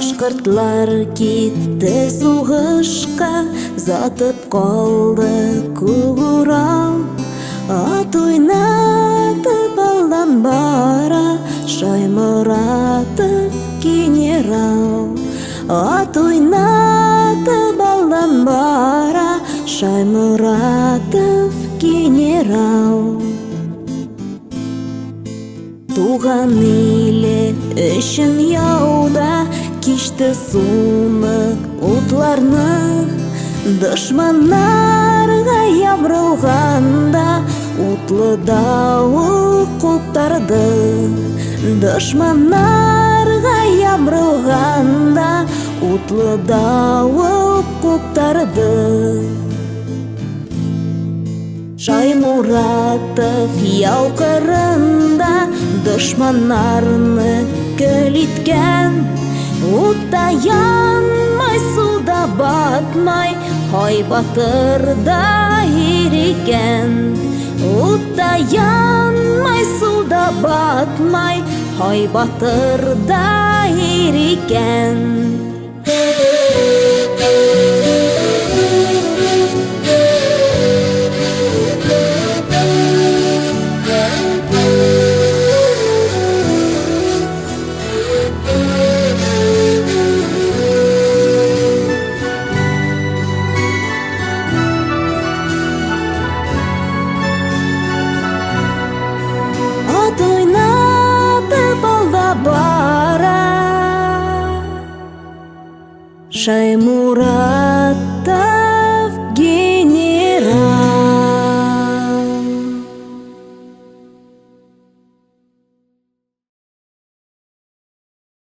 Башкортлар китте сугышка, затып калды күк Урал. Ат уйнатып алдан бара Шайморатов генерал. Ат уйнатып алдан бара Шайморатов генерал. Туган иле өчен яуда кичте сунык утларны. Дошманнарга ябрылганда утлы давыл куптарды. Дошманнарга ябрылганда утлы давыл куптарды. Шайморатов яу кырында дошманнарны көл иткән. Утта янмай, суда батмай, һай батырда ирекән. Утта янмай, суда батмай, һай батырда ирекән. Шайморатов